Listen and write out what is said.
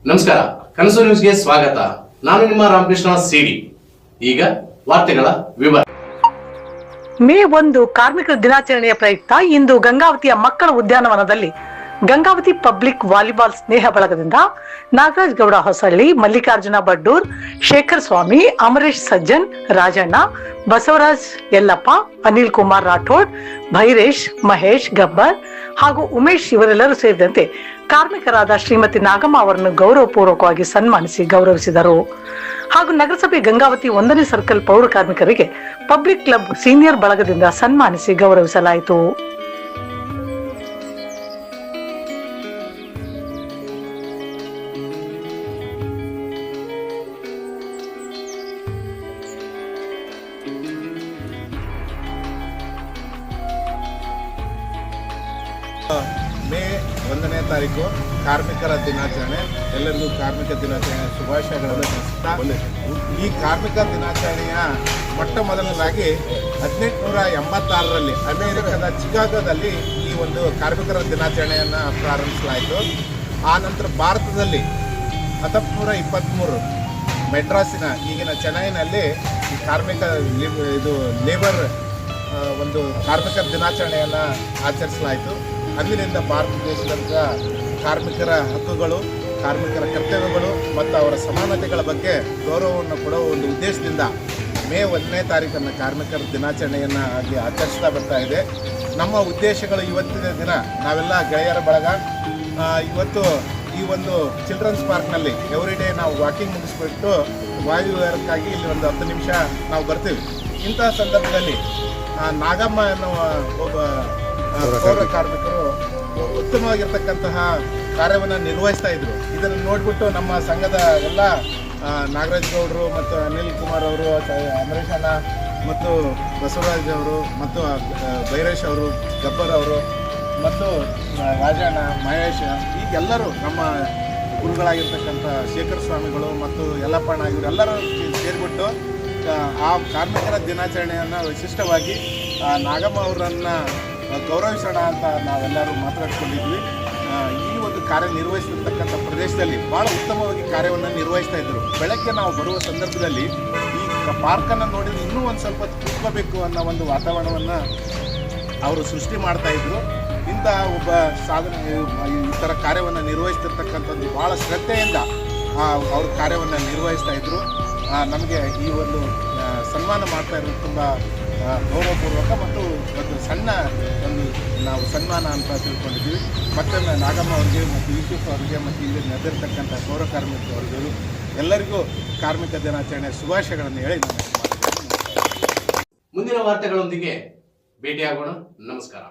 ನಮಸ್ಕಾರ, ಕನಸು ನ್ಯೂಸ್ಗೆ ಸ್ವಾಗತ. ನಾನು ನಿಮ್ಮ ರಾಮಕೃಷ್ಣ ಸಿಡಿ. ಈಗ ವಾರ್ತೆಗಳ ವಿವರ. ಮೇ 1 ಕಾರ್ಮಿಕರ ದಿನಾಚರಣೆಯ ಪ್ರಯುಕ್ತ ಇಂದು ಗಂಗಾವತಿಯ ಮಕ್ಕಳ ಉದ್ಯಾನವನದಲ್ಲಿ ಗಂಗಾವತಿ ಪಬ್ಲಿಕ್ ವಾಲಿಬಾಲ್ ಸ್ನೇಹ ಬಳಗದಿಂದ ನಾಗರಾಜ್ ಗೌಡ ಹೊಸಳ್ಳಿ, ಮಲ್ಲಿಕಾರ್ಜುನ ಬಡ್ಡೂರ್, ಶೇಖರ್ ಸ್ವಾಮಿ, ಅಮರೇಶ್ ಸಜ್ಜನ್, ರಾಜಣ್ಣ, ಬಸವರಾಜ್ ಯಲ್ಲಪ್ಪ, ಅನಿಲ್ ಕುಮಾರ್ ರಾಠೋಡ್, ಭೈರೇಶ್, ಮಹೇಶ್ ಗಬ್ಬರ್ ಹಾಗೂ ಉಮೇಶ್ ಇವರೆಲ್ಲರೂ ಸೇರಿದಂತೆ ಕಾರ್ಮಿಕರಾದ ಶ್ರೀಮತಿ ನಾಗಮ್ಮ ಅವರನ್ನು ಗೌರವಪೂರ್ವಕವಾಗಿ ಸನ್ಮಾನಿಸಿ ಗೌರವಿಸಿದರು. ಹಾಗೂ ನಗರಸಭೆ ಗಂಗಾವತಿ 1ನೇ ಸರ್ಕಲ್ ಪೌರ ಕಾರ್ಮಿಕರಿಗೆ ಪಬ್ಲಿಕ್ ಕ್ಲಬ್ ಸೀನಿಯರ್ ಬಳಗದಿಂದ ಸನ್ಮಾನಿಸಿ ಗೌರವಿಸಲಾಯಿತು. ಮೇ 1ನೇ ತಾರೀಕು ಕಾರ್ಮಿಕರ ದಿನಾಚರಣೆ. ಎಲ್ಲರಿಗೂ ಕಾರ್ಮಿಕ ದಿನಾಚರಣೆ ಶುಭಾಶಯಗಳನ್ನು ತಿಳಿಸುತ್ತಾ, ಈ ಕಾರ್ಮಿಕ ದಿನಾಚರಣೆಯ ಮೊಟ್ಟ ಮೊದಲನೇದಾಗಿ 1886ರಲ್ಲಿ ಅಮೆರಿಕದ ಚಿಕಾಗೋದಲ್ಲಿ ಈ ಒಂದು ಕಾರ್ಮಿಕರ ದಿನಾಚರಣೆಯನ್ನು ಪ್ರಾರಂಭಿಸಲಾಯಿತು. ಆ ನಂತರ ಭಾರತದಲ್ಲಿ 1923 ಮೆಡ್ರಾಸಿನ ಈಗಿನ ಚೆನ್ನೈನಲ್ಲಿ ಈ ಕಾರ್ಮಿಕ ಲೇಬರ್ ಒಂದು ಕಾರ್ಮಿಕರ ದಿನಾಚರಣೆಯನ್ನು ಆಚರಿಸಲಾಯಿತು. ಅಂದಿನಿಂದ ಭಾರತ ದೇಶದ ಕಾರ್ಮಿಕರ ಹಕ್ಕುಗಳು, ಕಾರ್ಮಿಕರ ಕರ್ತವ್ಯಗಳು ಮತ್ತು ಅವರ ಸಮಾನತೆಗಳ ಬಗ್ಗೆ ಗೌರವವನ್ನು ಕೊಡುವ ಒಂದು ಉದ್ದೇಶದಿಂದ ಮೇ 1ನೇ ತಾರೀಕನ್ನು ಕಾರ್ಮಿಕರ ದಿನಾಚರಣೆಯನ್ನು ಅಲ್ಲಿ ಆಚರಿಸ್ತಾ ಬರ್ತಾ ಇದೆ. ನಮ್ಮ ಉದ್ದೇಶಗಳು ಇವತ್ತಿನ ದಿನ ನಾವೆಲ್ಲ ಗೆಳೆಯರ ಬಳಗ ಇವತ್ತು ಈ ಒಂದು ಚಿಲ್ಡ್ರನ್ಸ್ ಪಾರ್ಕ್ನಲ್ಲಿ ಎವ್ರಿ ಡೇ ನಾವು ವಾಕಿಂಗ್ ಮುಗಿಸ್ಬಿಟ್ಟು ವಾಯುವಿಹಾರಕ್ಕಾಗಿ ಇಲ್ಲಿ ಒಂದು 10 ನಿಮಿಷ ನಾವು ಬರ್ತೀವಿ. ಇಂತಹ ಸಂದರ್ಭದಲ್ಲಿ ನಾಗಮ್ಮ ಎನ್ನುವ ಒಬ್ಬ ಪೌರ ಕಾರ್ಮಿಕರು ಉತ್ತಮವಾಗಿರ್ತಕ್ಕಂತಹ ಕಾರ್ಯವನ್ನು ನಿರ್ವಹಿಸ್ತಾ ಇದ್ರು. ಇದನ್ನು ನೋಡಿಬಿಟ್ಟು ನಮ್ಮ ಸಂಘದ ಎಲ್ಲ ನಾಗರಾಜ್ ಗೌಡರು ಮತ್ತು ಅನಿಲ್ ಕುಮಾರ್ ಅವರು, ಅಮರೇಶ್ ಅಣ್ಣ ಮತ್ತು ಬಸವರಾಜ್ ಅವರು ಮತ್ತು ಭೈರೇಶ್ ಅವರು, ಗಬ್ಬರ್ ಅವರು ಮತ್ತು ರಾಜಣ್ಣ, ಮಹೇಶ್, ಈಗೆಲ್ಲರೂ ನಮ್ಮ ಗುರುಗಳಾಗಿರ್ತಕ್ಕಂಥ ಶೇಖರ್ ಸ್ವಾಮಿಗಳು ಮತ್ತು ಯಲ್ಲಪ್ಪಣ್ಣ ಇವರೆಲ್ಲರೂ ಸೇರಿಬಿಟ್ಟು ಆ ಕಾರ್ಮಿಕರ ದಿನಾಚರಣೆಯನ್ನು ವಿಶಿಷ್ಟವಾಗಿ ನಾಗಮ್ಮ ಅವರನ್ನು ಗೌರವಿಸೋಣ ಅಂತ ನಾವೆಲ್ಲರೂ ಮಾತನಾಡ್ಕೊಂಡಿದ್ವಿ. ಈ ಒಂದು ಕಾರ್ಯನಿರ್ವಹಿಸಿರ್ತಕ್ಕಂಥ ಪ್ರದೇಶದಲ್ಲಿ ಭಾಳ ಉತ್ತಮವಾಗಿ ಕಾರ್ಯವನ್ನು ನಿರ್ವಹಿಸ್ತಾ ಇದ್ದರು. ಬೆಳಗ್ಗೆ ನಾವು ಬರುವ ಸಂದರ್ಭದಲ್ಲಿ ಈ ಪಾರ್ಕನ್ನು ನೋಡಿದ್ರೆ ಇನ್ನೂ ಒಂದು ಸ್ವಲ್ಪ ಕೂತ್ಕೋಬೇಕು ಅನ್ನೋ ಒಂದು ವಾತಾವರಣವನ್ನು ಅವರು ಸೃಷ್ಟಿ ಮಾಡ್ತಾಯಿದ್ರು. ಇಂಥ ಒಬ್ಬ ಈ ಥರ ಕಾರ್ಯವನ್ನು ನಿರ್ವಹಿಸ್ತಿರ್ತಕ್ಕಂಥದ್ದು ಭಾಳ ಶ್ರದ್ಧೆಯಿಂದ ಅವ್ರ ಕಾರ್ಯವನ್ನು ನಿರ್ವಹಿಸ್ತಾ ಇದ್ದರು. ನಮಗೆ ಈ ಒಂದು ಸನ್ಮಾನ ಮಾಡ್ತಾ ಇರೋದು ತುಂಬ ಗೌರವಪೂರ್ವಕ ಮತ್ತು ಒಂದು ಸಣ್ಣ ಒಂದು ನಾವು ಸನ್ಮಾನ ಅಂತ ತಿಳ್ಕೊಂಡಿದ್ದೀವಿ. ಮತ್ತೊಮ್ಮೆ ನಾಗಮ್ಮ ಅವರಿಗೆ ಮತ್ತು ಯೂಸುಫ್ ಅವರಿಗೆ ಮತ್ತು ಇಲ್ಲಿ ನಡೆದಿರ್ತಕ್ಕಂಥ ಪೌರ ಕಾರ್ಮಿಕರಿಗೆ ಎಲ್ಲರಿಗೂ ಕಾರ್ಮಿಕ ದಿನಾಚರಣೆ ಶುಭಾಶಯಗಳನ್ನು ಹೇಳಿ ಮುಂದಿನ ವಾರ್ತೆಗಳೊಂದಿಗೆ ಭೇಟಿಯಾಗೋಣ. ನಮಸ್ಕಾರ.